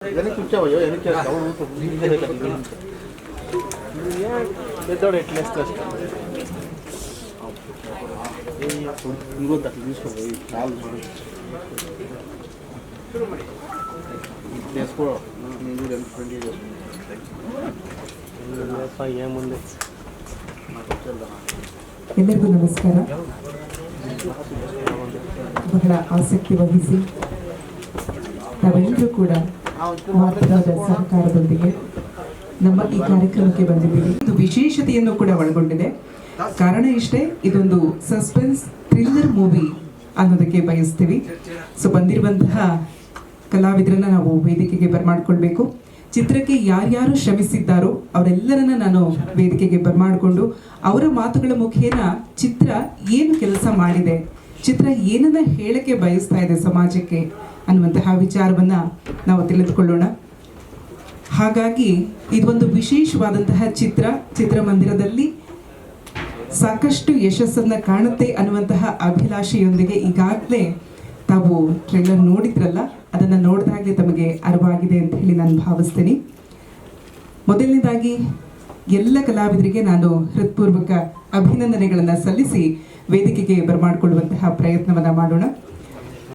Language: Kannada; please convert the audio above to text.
Yannick Kuchawa, Yannick Kuchawa, without it, less trust. You got that use for yes, for maybe 20 years. ಎಲ್ಲರಿಗೂ ನಮಸ್ಕಾರ. ಬಹಳ ಆಸಕ್ತಿ ವಹಿಸಿ ತಾವೆಲ್ಲರೂ ಕೂಡ ಮಾತನಾದ ಸಹಕಾರದೊಂದಿಗೆ ನಮ್ಮ ಈ ಕಾರ್ಯಕ್ರಮಕ್ಕೆ ಬಂದಿದ್ದೀವಿ. ಇದು ವಿಶೇಷತೆಯನ್ನು ಕೂಡ ಒಳಗೊಂಡಿದೆ. ಕಾರಣ ಇಷ್ಟೇ, ಇದೊಂದು ಸಸ್ಪೆನ್ಸ್ ಥ್ರಿಲ್ಲರ್ ಮೂವಿ ಅನ್ನೋದಕ್ಕೆ ಬಯಸ್ತೀವಿ. ಸೊ ಬಂದಿರುವಂತಹ ಕಲಾವಿದರನ್ನ ನಾವು ವೇದಿಕೆಗೆ ಬರಮಾಡ್ಕೊಳ್ಬೇಕು. ಚಿತ್ರಕ್ಕೆ ಯಾರ್ಯಾರು ಶ್ರಮಿಸಿದ್ದಾರೋ ಅವರೆಲ್ಲರನ್ನ ನಾನು ವೇದಿಕೆಗೆ ಬರಮಾಡಿಕೊಂಡು ಅವರ ಮಾತುಗಳ ಮುಖೇನ ಚಿತ್ರ ಏನು ಕೆಲಸ ಮಾಡಿದೆ, ಚಿತ್ರ ಏನನ್ನ ಹೇಳಕ್ಕೆ ಬಯಸ್ತಾ ಇದೆ ಸಮಾಜಕ್ಕೆ ಅನ್ನುವಂತಹ ವಿಚಾರವನ್ನ ನಾವು ತಿಳಿದುಕೊಳ್ಳೋಣ. ಹಾಗಾಗಿ ಇದೊಂದು ವಿಶೇಷವಾದಂತಹ ಚಿತ್ರಮಂದಿರದಲ್ಲಿ ಸಾಕಷ್ಟು ಯಶಸ್ಸನ್ನ ಕಾಣುತ್ತೆ ಅನ್ನುವಂತಹ ಅಭಿಲಾಷೆಯೊಂದಿಗೆ ಈಗಾಗಲೇ ತಾವು ಟ್ರೈಲರ್ ನೋಡಿದ್ರಲ್ಲ, ಅದನ್ನು ನೋಡಿದಾಗಲೇ ತಮಗೆ ಅರಿವಾಗಿದೆ ಅಂತ ಹೇಳಿ ನಾನು ಭಾವಿಸ್ತೀನಿ. ಮೊದಲನೇದಾಗಿ ಎಲ್ಲ ಕಲಾವಿದರಿಗೆ ನಾನು ಹೃತ್ಪೂರ್ವಕ ಅಭಿನಂದನೆಗಳನ್ನು ಸಲ್ಲಿಸಿ ವೇದಿಕೆಗೆ ಬರಮಾಡಿಕೊಳ್ಳುವಂತಹ ಪ್ರಯತ್ನವನ್ನು ಮಾಡೋಣ.